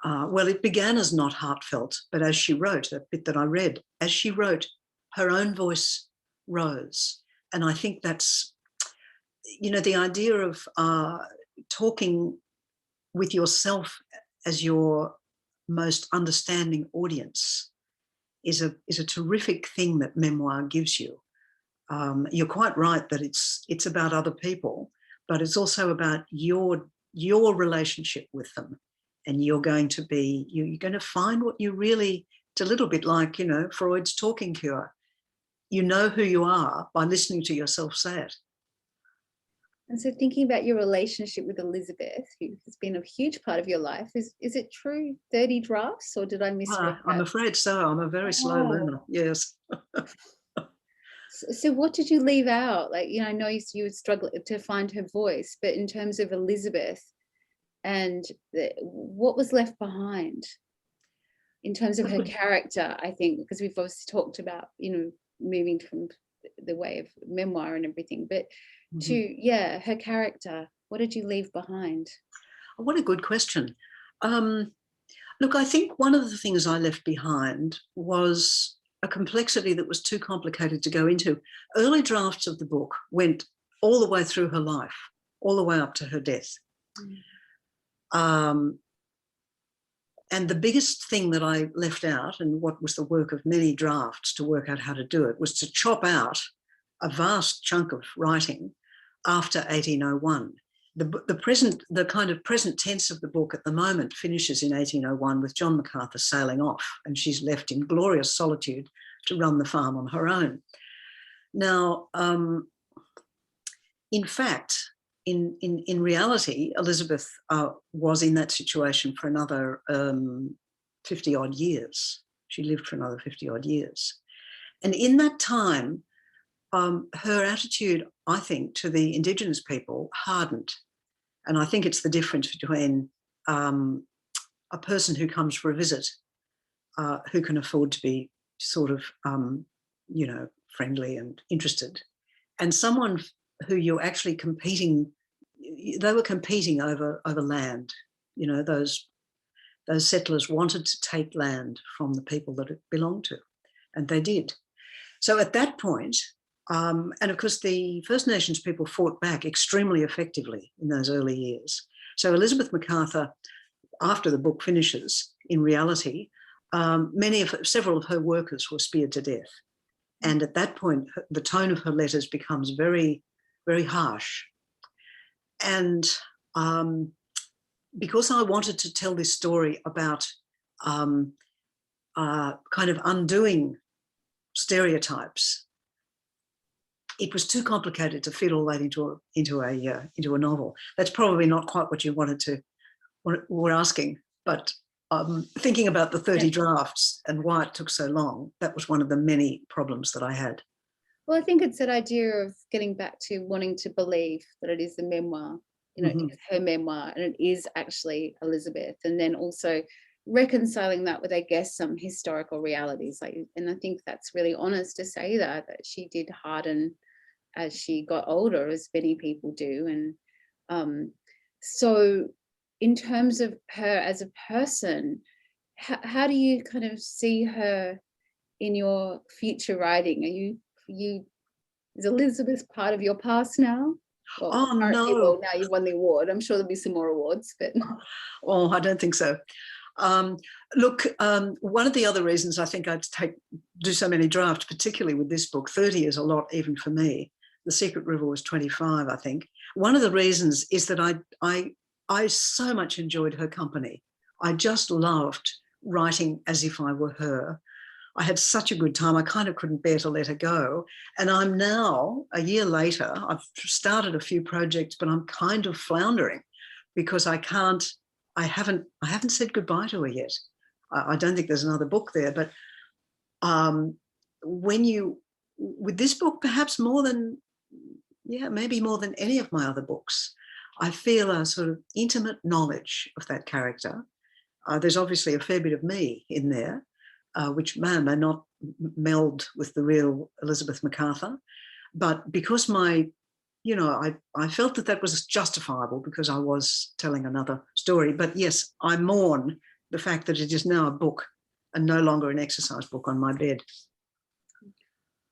well, it began as not heartfelt, but as she wrote, that bit that I read, as she wrote, her own voice rose. And I think that's, you know, the idea of talking with yourself as your most understanding audience is a terrific thing that memoir gives you. You're quite right that it's about other people, but it's also about your relationship with them. And you're going to find what you really, it's a little bit like, you know, Freud's talking cure. You know who you are by listening to yourself say it. And so thinking about your relationship with Elizabeth, who has been a huge part of your life, is it true 30 drafts, or did I misread that? I'm afraid so. I'm a very slow learner, yes. So what did you leave out? Like, you know, I know you would struggle to find her voice, but in terms of Elizabeth, and what was left behind in terms of her character, I think, because we've obviously talked about, you know, moving from the way of memoir and everything, but to, her character, what did you leave behind? What a good question. Look, I think one of the things I left behind was a complexity that was too complicated to go into. Early drafts of the book went all the way through her life, all the way up to her death. And the biggest thing that I left out, and what was the work of many drafts to work out how to do it, was to chop out a vast chunk of writing after 1801. The kind of present tense of the book at the moment finishes in 1801 with John Macarthur sailing off, and she's left in glorious solitude to run the farm on her own. Now, in fact, in reality, Elizabeth was in that situation for another 50 odd years. She lived for another 50 odd years. And in that time, her attitude, I think, to the Indigenous people hardened. And I think it's the difference between a person who comes for a visit, who can afford to be sort of, you know, friendly and interested, and someone who you're actually competing. They were competing over land. You know, those settlers wanted to take land from the people that it belonged to, and they did. So at that point, and of course the First Nations people fought back extremely effectively in those early years. So Elizabeth Macarthur, after the book finishes, in reality, several of her workers were speared to death. And at that point, the tone of her letters becomes very, very harsh. And because I wanted to tell this story about kind of undoing stereotypes, it was too complicated to fit all that into a novel. That's probably not quite what you were asking, but thinking about the 30 drafts and why it took so long, that was one of the many problems that I had. Well, I think it's that idea of getting back to wanting to believe that it is the memoir, you know, it's her memoir, and it is actually Elizabeth, and then also reconciling that with, I guess, some historical realities. And I think that's really honest to say that she did harden as she got older, as many people do. And so in terms of her as a person, how do you kind of see her in your future writing? Is Elizabeth part of your past now? Well, oh no! Well, now you've won the award. I'm sure there'll be some more awards, but oh, I don't think so. Look, one of the other reasons I think I'd do so many drafts, particularly with this book, 30 is a lot even for me. The Secret River was 25, I think. One of the reasons is that I so much enjoyed her company. I just loved writing as if I were her. I had such a good time. I kind of couldn't bear to let her go. And I'm now, a year later, I've started a few projects, but I'm kind of floundering because I haven't said goodbye to her yet. I don't think there's another book there, but with this book, perhaps maybe more than any of my other books, I feel a sort of intimate knowledge of that character. There's obviously a fair bit of me in there, which may or may not meld with the real Elizabeth Macarthur. But because my I felt that was justifiable because I was telling another story. But yes, I mourn the fact that it is now a book and no longer an exercise book on my bed.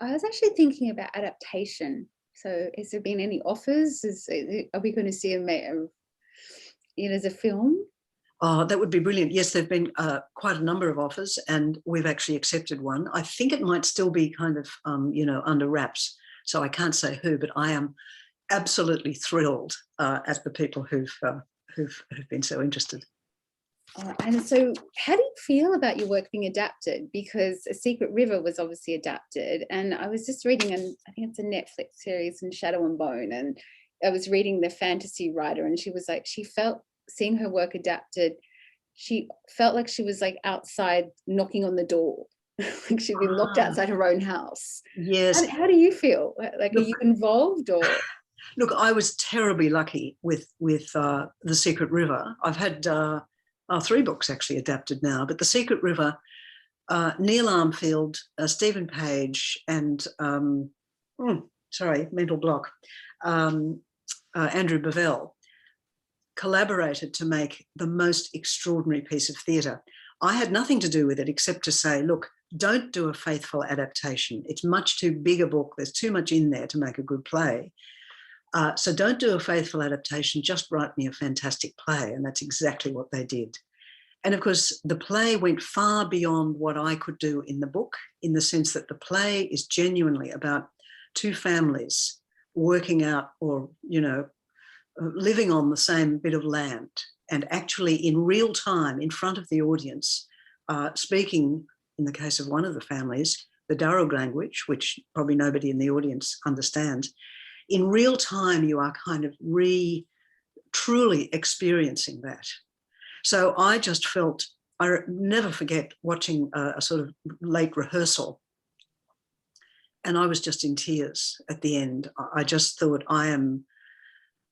I was actually thinking about adaptation. So has there been any offers? Are we going to see it as a film? Oh, that would be brilliant. Yes, there have been quite a number of offers and we've actually accepted one. I think it might still be kind of, under wraps. So I can't say who, but I am absolutely thrilled at the people who've been so interested. And so how do you feel about your work being adapted? Because A Secret River was obviously adapted, and I was just reading, I think it's a Netflix series, in Shadow and Bone, and I was reading the fantasy writer, and she was like, she felt, seeing her work adapted, she felt like she was like outside knocking on the door, like she'd been locked outside her own house. Yes. How do you feel? Like, look, are you involved or? Look, I was terribly lucky with The Secret River. I've had 3 books actually adapted now, but The Secret River, Neil Armfield, Stephen Page, and mental block, Andrew Bavell collaborated to make the most extraordinary piece of theatre. I had nothing to do with it except to say, look, don't do a faithful adaptation. It's much too big a book. There's too much in there to make a good play. So don't do a faithful adaptation, just write me a fantastic play. And that's exactly what they did. And of course, the play went far beyond what I could do in the book, in the sense that the play is genuinely about 2 families working out or, living on the same bit of land and actually in real time in front of the audience, speaking, in the case of one of the families, the Darug language, which probably nobody in the audience understands. In real time, you are kind of truly experiencing that. So I just felt, I never forget watching a sort of late rehearsal, and I was just in tears at the end. I just thought, I am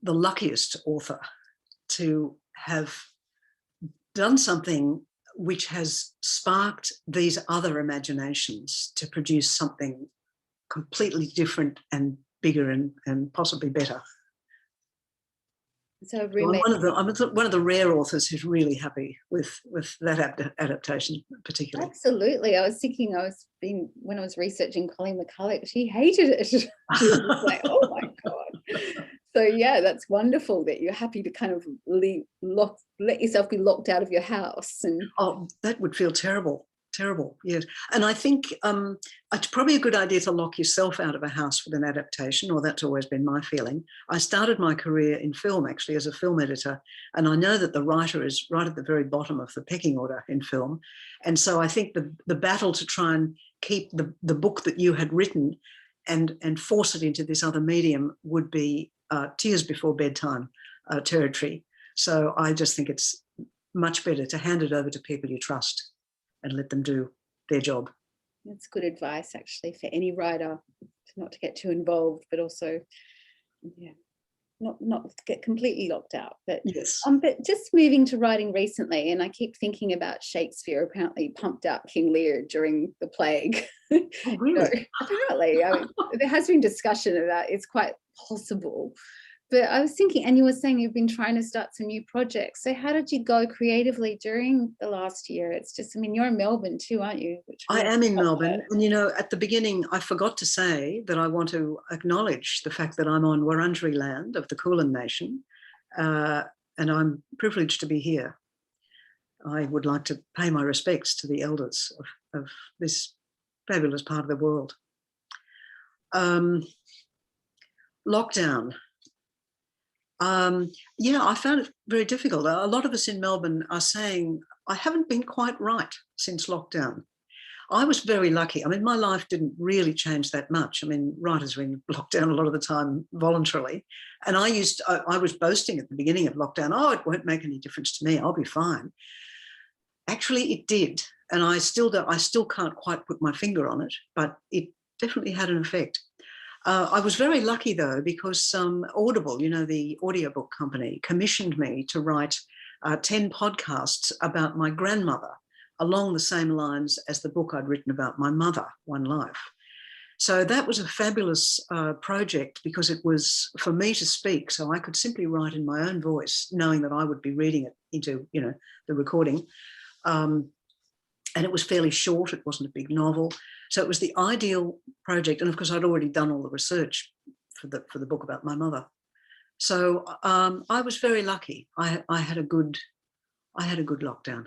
the luckiest author to have done something which has sparked these other imaginations to produce something completely different and bigger and possibly better. So I'm one of the rare authors who's really happy with that adaptation, particularly. Absolutely. I was thinking, when I was researching Colleen McCulloch, she hated it. She was like, oh my God. So yeah, that's wonderful that you're happy to kind of let yourself be locked out of your house. And oh, that would feel terrible. Terrible, yes. And I think it's probably a good idea to lock yourself out of a house with an adaptation, or that's always been my feeling. I started my career in film, actually, as a film editor, and I know that the writer is right at the very bottom of the pecking order in film. And so I think the battle to try and keep the book that you had written and force it into this other medium would be tears before bedtime territory. So I just think it's much better to hand it over to people you trust and let them do their job. That's good advice, actually, for any writer, not to get too involved, but also, yeah, not get completely locked out. But yes. But just moving to writing recently, and I keep thinking about Shakespeare apparently pumped out King Lear during the plague. Oh, really? Apparently, there has been discussion about it's quite possible. But I was thinking, and you were saying you've been trying to start some new projects. So how did you go creatively during the last year? It's just, you're in Melbourne too, aren't you? I am in Melbourne. And, at the beginning, I forgot to say that I want to acknowledge the fact that I'm on Wurundjeri land of the Kulin Nation, and I'm privileged to be here. I would like to pay my respects to the elders of this fabulous part of the world. Lockdown. Yeah, I found it very difficult. A lot of us in Melbourne are saying, I haven't been quite right since lockdown. I was very lucky. My life didn't really change that much. Writers are in lockdown a lot of the time voluntarily. And I was boasting at the beginning of lockdown, oh, it won't make any difference to me. I'll be fine. Actually, it did. And I still can't quite put my finger on it, but it definitely had an effect. I was very lucky, though, because Audible, the audiobook company, commissioned me to write 10 podcasts about my grandmother, along the same lines as the book I'd written about my mother, One Life. So that was a fabulous project because it was for me to speak. So I could simply write in my own voice, knowing that I would be reading it into, you know, the recording. And it was fairly short. It wasn't a big novel. So it was the ideal project. And of course, I'd already done all the research for the book about my mother. So I was very lucky. I had a good lockdown.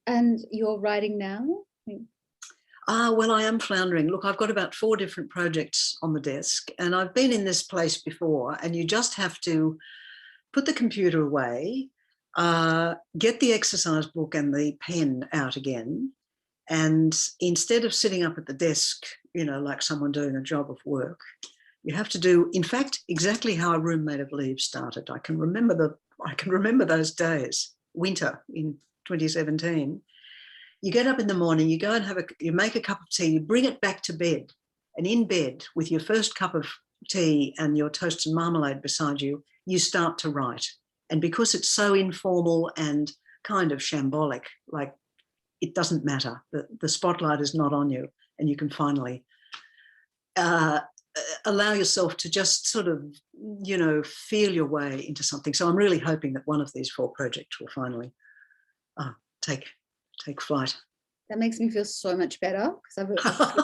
And you're writing now? Well, I am floundering. Look, I've got about 4 different projects on the desk, and I've been in this place before, and you just have to put the computer away, get the exercise book and the pen out again, and instead of sitting up at the desk, you know, like someone doing a job of work, you have to do, in fact, exactly how A Room Made of Leaves started. I can remember those days, winter in 2017. You get up in the morning, you go and you make a cup of tea, you bring it back to bed, and in bed with your first cup of tea and your toast and marmalade beside you, you start to write. And because it's so informal and kind of shambolic, like, it doesn't matter. The spotlight is not on you, and you can finally allow yourself to just sort of, you know, feel your way into something. So I'm really hoping that one of these 4 projects will finally take flight. That makes me feel so much better, because I've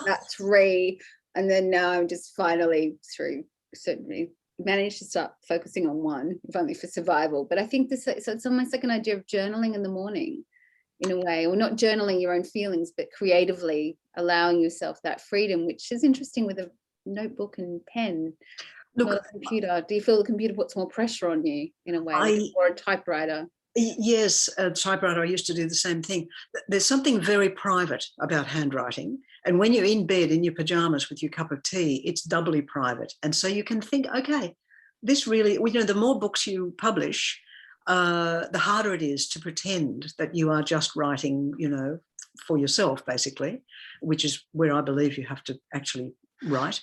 about 3, and then now I'm just finally through, certainly managed to start focusing on 1, if only for survival. But I think so it's almost like an idea of journaling in the morning, in a way, or not journaling your own feelings, but creatively allowing yourself that freedom, which is interesting with a notebook and pen. Look, not a computer. Do you feel the computer puts more pressure on you in a way, or a typewriter? Yes, a typewriter. I used to do the same thing. There's something very private about handwriting. And when you're in bed in your pajamas with your cup of tea, it's doubly private. And so you can think, okay, this really, you know, the more books you publish, the harder it is to pretend that you are just writing, you know, for yourself, basically, which is where I believe you have to actually write.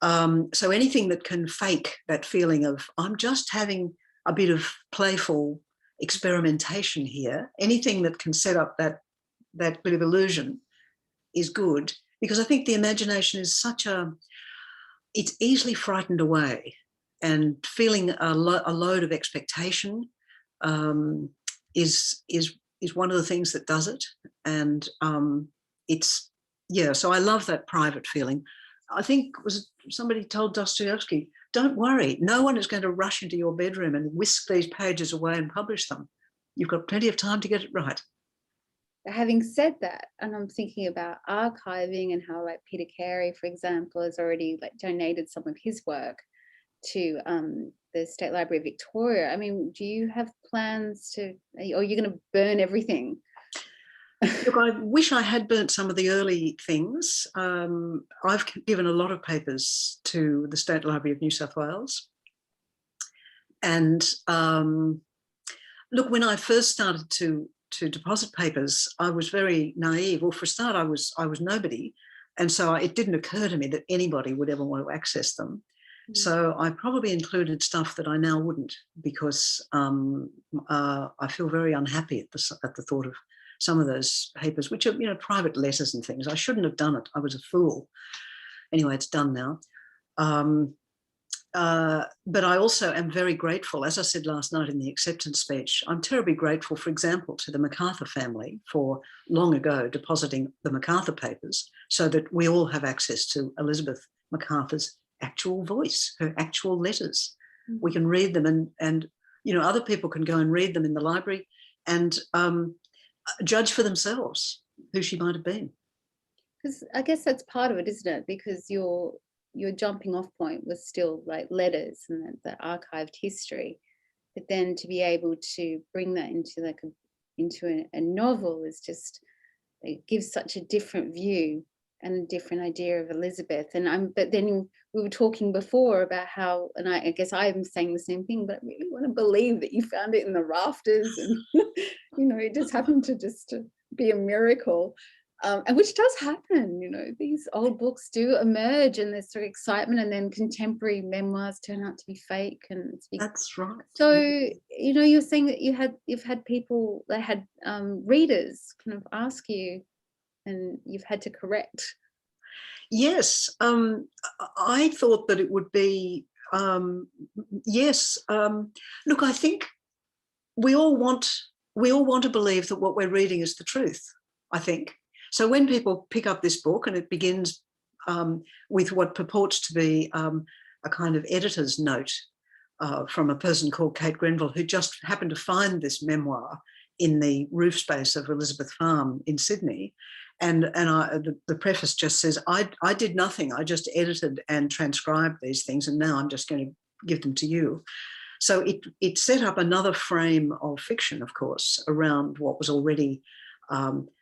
So anything that can fake that feeling of, I'm just having a bit of playful experimentation here, anything that can set up that bit of illusion is good, because I think the imagination is it's easily frightened away, and feeling a load of expectation is one of the things that does it. And so I love that private feeling. I think somebody told Dostoevsky, don't worry, no one is going to rush into your bedroom and whisk these pages away and publish them. You've got plenty of time to get it right. Having said that, and I'm thinking about archiving and how, like, Peter Kerrie, for example, has already, like, donated some of his work to the State Library of Victoria. I mean, do you have plans to, or are you going to burn everything? Look, I wish I had burnt some of the early things. I've given a lot of papers to the State Library of New South Wales. And look, when I first started to deposit papers, I was very naive. Well, for a start, I was nobody. And so it didn't occur to me that anybody would ever want to access them. Mm. So I probably included stuff that I now wouldn't, because I feel very unhappy at the thought of some of those papers, which are, you know, private letters and things. I shouldn't have done it. I was a fool. Anyway, it's done now. But I also am very grateful, as I said last night in the acceptance speech, I'm terribly grateful, for example, to the Macarthur family for long ago depositing the Macarthur papers so that we all have access to Elizabeth Macarthur's actual voice, her actual letters. Mm-hmm. We can read them, and you know, other people can go and read them in the library and judge for themselves who she might have been. Because I guess that's part of it, isn't it? Because your jumping off point was still like letters and the archived history, but then to be able to bring that into a novel is just, it gives such a different view and a different idea of Elizabeth. But then we were talking before about how, and I guess I'm saying the same thing, but I really want to believe that you found it in the rafters and you know, it just happened to be a miracle. And which does happen, you know, these old books do emerge and there's sort of excitement, and then contemporary memoirs turn out to be fake. And that's right. So, you know, you're saying that you've had people that had readers kind of ask you, and you've had to correct. Yes, I thought that it would be, yes. Look, I think we all want to believe that what we're reading is the truth, I think. So when people pick up this book and it begins with what purports to be a kind of editor's note from a person called Kate Grenville, who just happened to find this memoir in the roof space of Elizabeth Farm in Sydney. And the preface just says, I did nothing. I just edited and transcribed these things, and now I'm just going to give them to you. So it set up another frame of fiction, of course, around what was already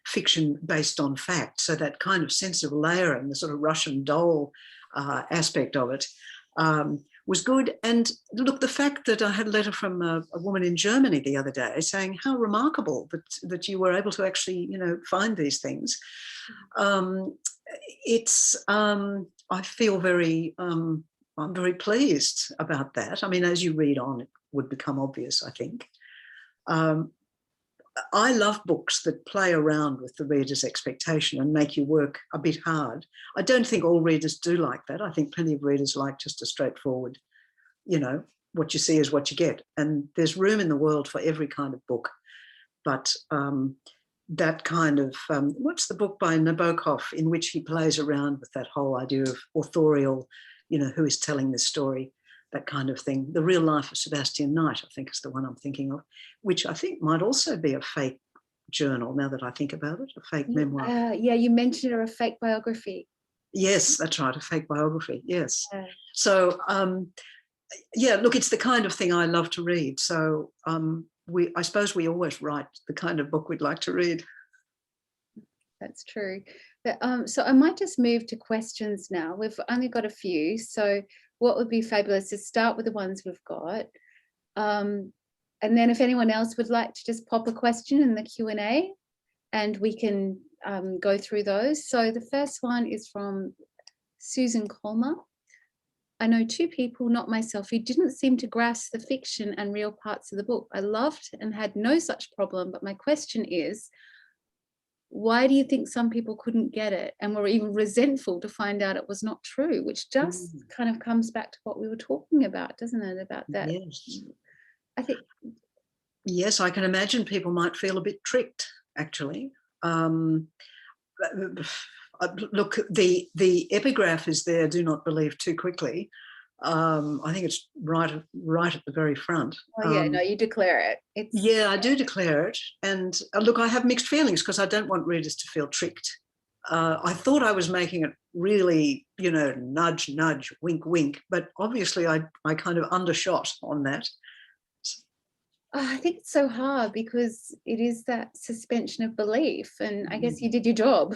fiction based on fact. So that kind of sense of layering, the sort of Russian doll aspect of it, was good. And look, the fact that I had a letter from a woman in Germany the other day saying how remarkable that you were able to actually, you know, find these things. I feel very, I'm very pleased about that. I mean, as you read on, it would become obvious, I think. I love books that play around with the reader's expectation and make you work a bit hard. I don't think all readers do like that. I think plenty of readers like just a straightforward, you know, what you see is what you get. And there's room in the world for every kind of book. But that kind of, what's the book by Nabokov in which he plays around with that whole idea of authorial, you know, who is telling this story? That kind of thing. The Real Life of Sebastian Knight, I think, is the one I'm thinking of, which I think might also be a fake journal, now that I think about it, a fake memoir. Yeah, you mentioned a fake biography. Yes, that's right, a fake biography, yes. So, yeah, look, it's the kind of thing I love to read. So I suppose we always write the kind of book we'd like to read. That's true. But, so I might just move to questions now. We've only got a few, so what would be fabulous is start with the ones we've got. And then if anyone else would like to just pop a question in the Q&A and we can go through those. So the first one is from Susan Colmer. I know two people, not myself, who didn't seem to grasp the fiction and real parts of the book. I loved and had no such problem, but my question is, why do you think some people couldn't get it and were even resentful to find out it was not true, which just kind of comes back to what we were talking about, doesn't it, about that? Yes. I think. Yes, I can imagine people might feel a bit tricked, actually. Look, the epigraph is there, do not believe too quickly. I think it's right at the very front. Oh yeah, no, you declare it. Yeah, I do declare it. And look, I have mixed feelings because I don't want readers to feel tricked. I thought I was making it really, you know, nudge, nudge, wink, wink, but obviously I kind of undershot on that. I think it's so hard because it is that suspension of belief, and I guess you did your job,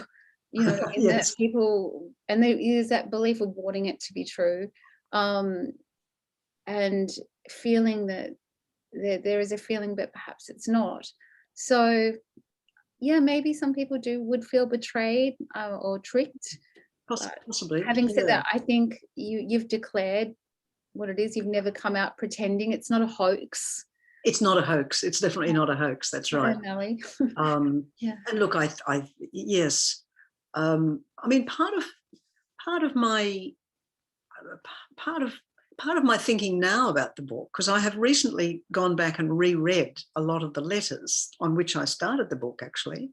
you know, in yes. that people, and there is that belief of wanting it to be true, and feeling that there is a feeling, but perhaps it's not. So, yeah, maybe some people would feel betrayed or tricked. Possibly. Having said that, I think you've declared what it is. You've never come out pretending. It's not a hoax. It's not a hoax. It's definitely not a hoax. That's right. Yeah. And look, yes. I mean, part of my thinking now about the book, because I have recently gone back and reread a lot of the letters on which I started the book, actually.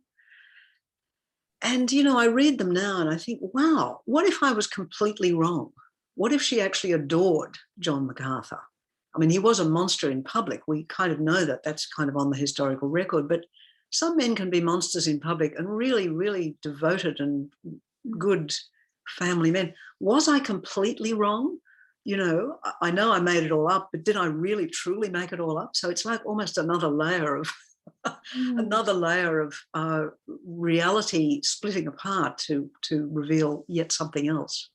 And, you know, I read them now and I think, wow, what if I was completely wrong? What if she actually adored John Macarthur? I mean, he was a monster in public. We kind of know that. That's kind of on the historical record. But some men can be monsters in public and really, really devoted and good family men. Was I completely wrong? You know I made it all up, but did I really, truly make it all up? So it's like almost another layer of reality splitting apart to reveal yet something else.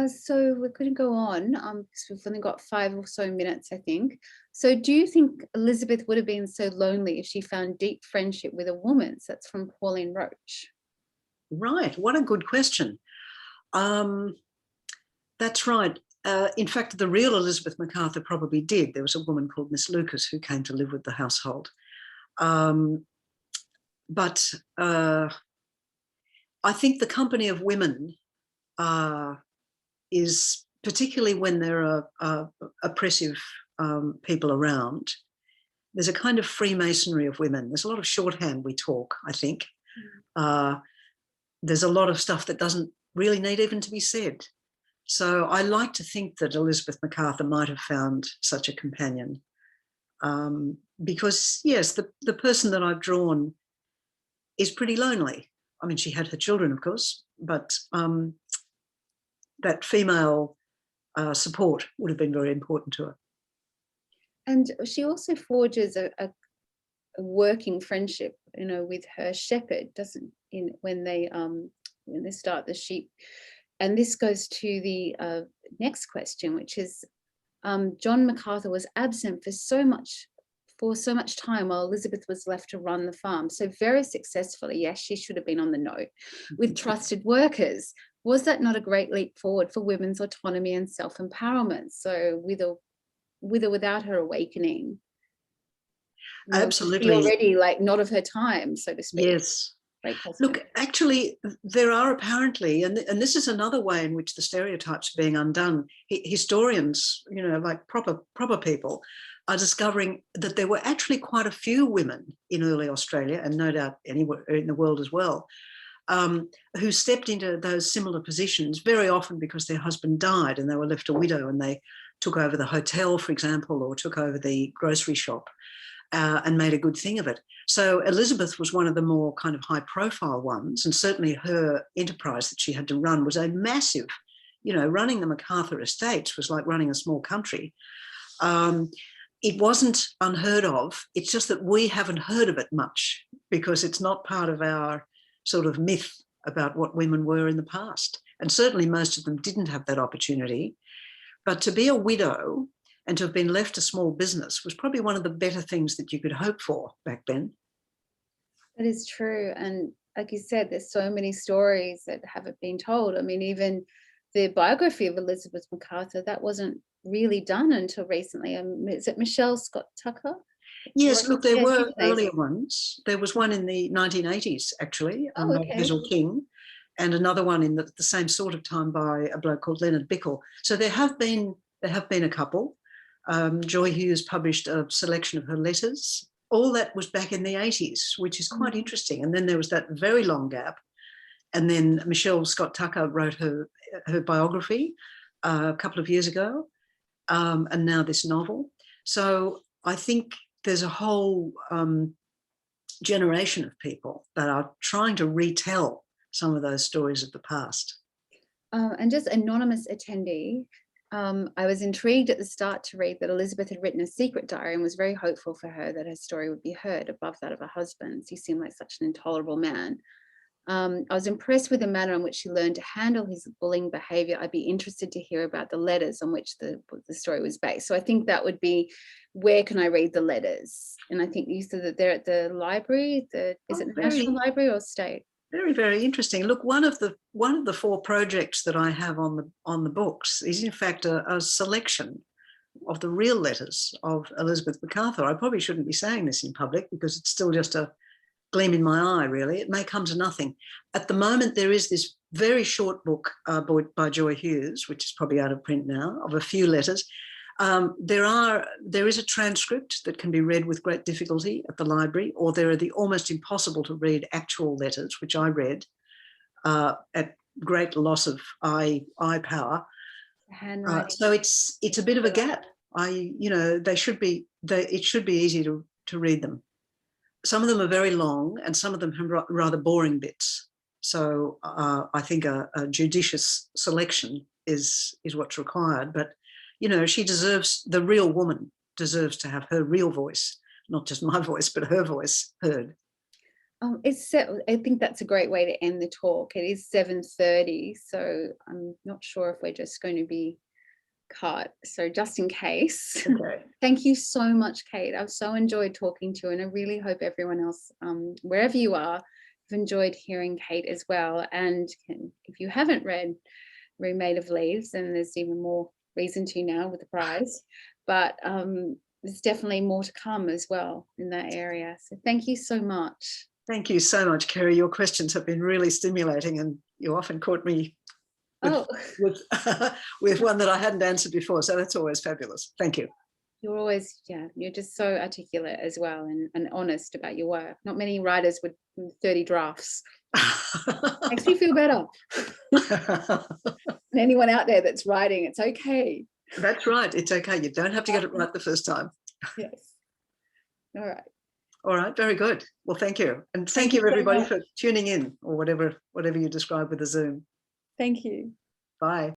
So we're going to go on because we've only got 5 or so minutes, I think. So do you think Elizabeth would have been so lonely if she found deep friendship with a woman? So that's from Pauline Roach. Right. What a good question. That's right. In fact, the real Elizabeth Macarthur probably did. There was a woman called Miss Lucas who came to live with the household. But I think the company of women is, particularly when there are oppressive people around, there's a kind of Freemasonry of women. There's a lot of shorthand we talk, I think. There's a lot of stuff that doesn't really need even to be said. So I like to think that Elizabeth Macarthur might have found such a companion. Because, yes, the person that I've drawn is pretty lonely. I mean, she had her children, of course, but that female support would have been very important to her. And she also forges a working friendship, you know, with her shepherd, doesn't when they start the sheep. And this goes to the next question, which is John Macarthur was absent for so much time while Elizabeth was left to run the farm. So very successfully, yes, she should have been on the note with trusted workers. Was that not a great leap forward for women's autonomy and self-empowerment? So with or without her awakening, absolutely, already like not of her time, so to speak. Yes. Look, actually, there are apparently, and this is another way in which the stereotypes are being undone. Historians, you know, like proper people, are discovering that there were actually quite a few women in early Australia, and no doubt anywhere in the world as well, who stepped into those similar positions, very often because their husband died and they were left a widow, and they took over the hotel, for example, or took over the grocery shop. And made a good thing of it. So Elizabeth was one of the more kind of high profile ones, and certainly her enterprise that she had to run was a massive, you know, running the Macarthur estates was like running a small country. It wasn't unheard of. It's just that we haven't heard of it much because it's not part of our sort of myth about what women were in the past. And certainly most of them didn't have that opportunity. But to be a widow and to have been left a small business was probably one of the better things that you could hope for back then. That is true. And like you said, there's so many stories that haven't been told. I mean, even the biography of Elizabeth Macarthur, that wasn't really done until recently. Is it Michelle Scott Tucker? Yes, look, there were earlier ones. There was one in the 1980s, actually, by Hazel King, and another one in the same sort of time by a bloke called Leonard Bickel. So there have been a couple. Joy Hughes published a selection of her letters. All that was back in the 80s, which is quite interesting. And then there was that very long gap. And then Michelle Scott Tucker wrote her biography a couple of years ago, and now this novel. So I think there's a whole generation of people that are trying to retell some of those stories of the past. And just anonymous attendee, I was intrigued at the start to read that Elizabeth had written a secret diary and was very hopeful for her that her story would be heard above that of her husband's. He seemed like such an intolerable man. I was impressed with the manner in which she learned to handle his bullying behaviour. I'd be interested to hear about the letters on which the story was based. So I think that would be, where can I read the letters? And I think you said that they're at the library. Is it the National Library or State? Very, very interesting. Look, one of the 4 projects that I have on the books is in fact a selection of the real letters of Elizabeth Macarthur. I probably shouldn't be saying this in public because it's still just a gleam in my eye, really. It may come to nothing. At the moment, there is this very short book by Joy Hughes, which is probably out of print now, of a few letters. There is a transcript that can be read with great difficulty at the library, or there are the almost impossible to read actual letters, which I read at great loss of eye power. So it's a bit of a gap. It should be easy to read them. Some of them are very long, and some of them have rather boring bits. So I think a judicious selection is what's required. But you know, the real woman deserves to have her real voice, not just my voice, but her voice heard. I think that's a great way to end the talk. It is 7:30, so I'm not sure if we're just going to be cut. So just in case, okay. Thank you so much, Kate. I've so enjoyed talking to you, and I really hope everyone else, wherever you are, have enjoyed hearing Kate as well. And if you haven't read Remade of Leaves, then there's even more reason to now with the prize, but there's definitely more to come as well in that area. So thank you so much. Thank you so much, Kerrie. Your questions have been really stimulating, and you often caught me Oh, with, with one that I hadn't answered before. So that's always fabulous. Thank you. you're always, you're just so articulate as well, and honest about your work. Not many writers with 30 drafts. Makes me feel better. And anyone out there that's writing, it's okay. That's right. It's okay. You don't have to get it right the first time. Yes. All right. All right. Very good. Well, thank you. And thank you you, so everybody, much. for tuning in, or whatever you describe with the Zoom. Thank you. Bye.